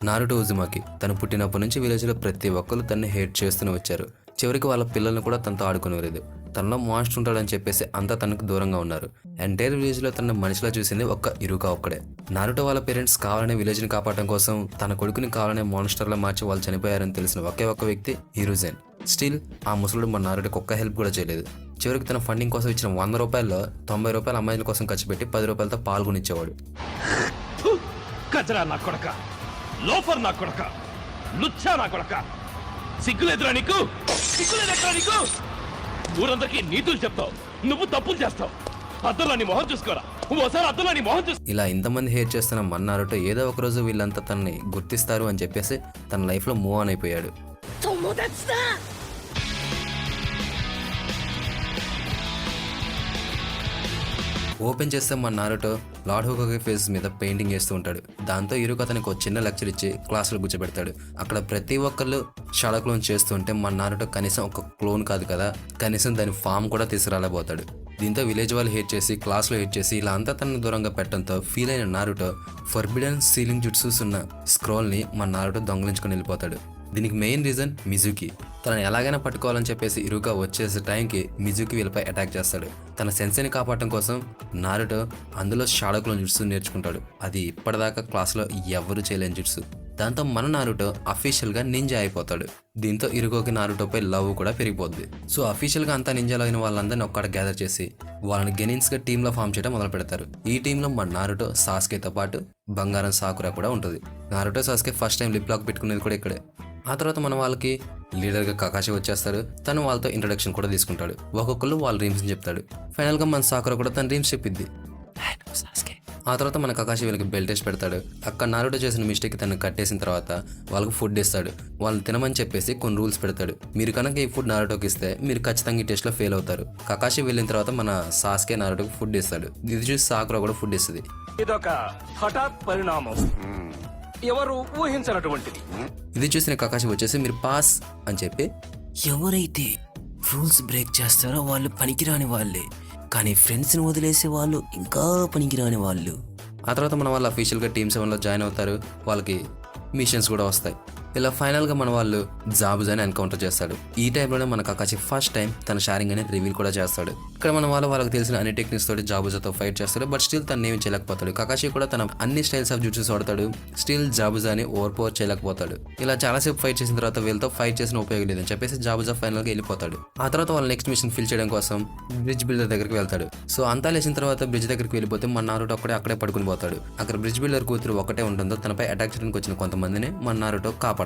Naruto ఉజుమాకి తను పుట్టినప్పటి నుంచి విలేజ్లో ప్రతి ఒక్కరు తనని హేట్ చేస్తూనే వచ్చారు. చివరికి వాళ్ళ పిల్లల్ని కూడా తనతో ఆడుకునేలేదు. తనలో మాన్స్టర్ ఉంటాడని చెప్పేసి అంతా తనకు దూరంగా ఉన్నారు. ఎంటైర్ విలేజ్లో తన మనిషిలా చూసింది ఒక్క ఇరుకా ఒక్కడే. నారుటో వాళ్ళ పేరెంట్స్ కావాలనే విలేజ్ని కాపాడటం కోసం తన కొడుకుని కావాలనే మాన్స్టర్లా మార్చి వాళ్ళు చనిపోయారని తెలిసిన ఒకే ఒక్క వ్యక్తి హిరుజెన్. స్టిల్ ఆ ముసలుడు మన నారుటోకి ఒక్క హెల్ప్ కూడా చేయలేదు. చివరికి తన ఫండింగ్ కోసం ఇచ్చిన 100 రూపాయల్లో 90 రూపాయలు అమ్మాయిల కోసం ఖర్చు పెట్టి 10 రూపాయలతో పాల్గొనిచ్చేవాడు. కజరా నా కొడక, లోఫర్ నా కొడక, లుచ్చా నా కొడక, సిగ్గులేదురా నీకు? సిగ్గులేదురా నీకు? ఊరందరికీ నీతులు చెప్తావు, నువ్వు తప్పులు చేస్తావు. అద్దంలో నీ మొహం చూసుకోరా, ఓసారి అద్దంలో నీ మొహం చూసుకో. ఇలా ఇంతమంది హేట్ చేస్తున్న మన నారుటో ఏదో ఒక రోజు వీళ్ళంతా తనని గుర్తిస్తారు అని చెప్పేసి తన లైఫ్లో మూవ్ ఆన్ అయిపోయాడు. ఓపెన్ చేస్తే మన నారుటో లార్డ్ హోకాగే ఫేస్ మీద పెయింటింగ్ చేస్తూ ఉంటాడు. దాంతో ఇరుకు అతనికి ఒక చిన్న లెక్చర్ ఇచ్చి క్లాసులో కూర్చోబెడతాడు. అక్కడ ప్రతి ఒక్కళ్ళు షాడో క్లోన్ చేస్తూ ఉంటే మన నారుటో కనీసం ఒక క్లోన్ కాదు కదా, కనీసం దాని ఫామ్ కూడా తీసుకురాలేకపోతాడు. దీంతో విలేజ్ వాళ్ళు హేట్ చేసి, క్లాస్లో హేట్ చేసి ఇలా అంతా తనను దూరంగా పెట్టడంతో ఫీల్ అయిన నారుటో ఫర్బిడన్ సీలింగ్ జుట్సూస్ ఉన్న స్క్రోల్ని మన నారుటో దొంగలించుకొని వెళ్ళిపోతాడు. దీనికి మెయిన్ రీజన్ మిజుకి. తనని ఎలాగైనా పట్టుకోవాలని చెప్పేసి ఇరుగా వచ్చేసే టైంకి మిజుకి వీళ్ళపై అటాక్ చేస్తాడు. తన సెన్సేని కాపాడటం కోసం నారుటో అందులో షాడో క్లోన్ జుట్సు నేర్చుకుంటాడు. అది ఇప్పటిదాకా క్లాస్లో ఎవ్వరూ చేయలేని జుట్సు. దాంతో మన నారుటో అఫీషియల్గా నింజా అయిపోతాడు. దీంతో ఇరుగోకి నారుటోపై లవ్ కూడా పెరిగిపోద్ది. సో అఫీషియల్గా అంతా నింజాలో అయిన వాళ్ళందరినీ ఒక్కడ గ్యాదర్ చేసి వాళ్ళని గెనిన్స్గా టీంలో ఫామ్ చేయడం మొదలు పెడతారు. ఈ టీంలో మన నారుటో, సాస్కేతో పాటు బంగారం సాకురా కూడా ఉంటుంది. Naruto, Sasuke first time lip lock పెట్టుకునేది కూడా ఇక్కడే. ఆ తర్వాత మన వాళ్ళకి లీడర్గా కకాషి వచ్చేస్తారు. తను వాళ్ళతో ఇంట్రొడక్షన్ కూడా తీసుకుంటాడు. ఒక్కొక్కరు వాళ్ళ డ్రీమ్స్ చెప్తాడు. ఫైనల్గా మన సాకురా కూడా తన డ్రీమ్స్ చెప్పిద్ది. ఆ తర్వాత మన కకాషి వీళ్ళకి బెల్ట్ వేసి పెడతాడు. అక్కడ నారుటో చేసిన మిస్టేక్ తను కట్టేసిన తర్వాత వాళ్ళకి ఫుడ్ ఇస్తాడు. వాళ్ళని తినమని చెప్పేసి కొన్ని రూల్స్ పెడతాడు. మీరు కనుక ఈ ఫుడ్ నారుటోకి ఇస్తే మీరు ఖచ్చితంగా ఈ టెస్ట్లో ఫెయిల్ అవుతారు. కకాషి వెళ్ళిన తర్వాత మన సాస్కే నారుటోకి ఫుడ్ ఇస్తాడు. ఇది చూసి సాకురా కూడా ఫుడ్ ఇస్తుంది. ఇదొక హఠాత్ పరిణామం, ఎవరు ఊహించినటువంటిది. ఇది చూసిన కకాషి వచ్చేసి మీరు పాస్ అని చెప్పి, ఎవరైతే రూల్స్ బ్రేక్ చేస్తారో వాళ్ళు పనికిరాని వాళ్ళే, కానీ ఫ్రెండ్స్ని వదిలేసే వాళ్ళు ఇంకా పనికిరాని వాళ్ళు. ఆ తర్వాత మన వాళ్ళు అఫీషియల్గా టీమ్ 7లో జాయిన్ అవుతారు. వాళ్ళకి మిషన్స్ కూడా వస్తాయి. ఇలా ఫైనల్గా మన వాళ్ళు జాబుజాని ఎన్కౌంటర్ చేస్తాడు. ఈ టైంలోనే మన కకాషి ఫస్ట్ టైం తన షారింగ్ అనేది రివీల్ కూడా చేస్తాడు. ఇక్కడ మన వాళ్ళకి తెలిసిన అన్ని టెక్నిక్స్ తోటి జాబుజాతో ఫైట్ చేస్తాడు. బట్ స్టిల్ తను ఏమి చేయలేకపోతాడు. కకాషి కూడా తన అన్ని స్టైల్స్ ఆఫ్ జుట్స్ వాడతాడు. స్టిల్ జాబుజాని ఓవర్ పవర్ చేయలేకపోతాడు. ఇలా చాలాసేపు ఫైట్ చేసిన తర్వాత వీళ్ళతో ఫైట్ చేసిన ఉపయోగం లేదని చెప్పేసి జాబుజా ఫైనల్గా వెళ్ళిపోతాడు. ఆ తర్వాత వాళ్ళ నెక్స్ట్ మిషన్ ఫిల్ చేయడం కోసం బ్రిడ్జ్ బిల్డర్ దగ్గరికి వెళ్తాడు. సో అంతా లేచిన తర్వాత బ్రిడ్జ్ దగ్గరికి వెళ్ళిపోతే మన నారుటో అక్కడే పడుకుని పోతాడు. అక్కడ బ్రిడ్జ్ బిల్డర్ కూతురు ఒకటే ఉంటుందో తనపై అటాక్ చేయడానికి వచ్చిన కొంతమందిని మన నారుటో కాపాడతాడు.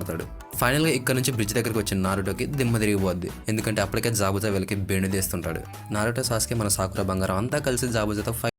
ఫైనల్ గా ఇక్కడ నుంచి బ్రిడ్జ్ దగ్గరికి వచ్చిన నారుటోకి దిమ్మ తిరిగిపోద్ది. ఎందుకంటే అప్పటికే జాబుజా వీళ్ళకి బెండు తీస్తుంటాడు. నారుటో, సాస్కే, మన సాకురా, బంగారం అంతా కలిసి జాబుజాతో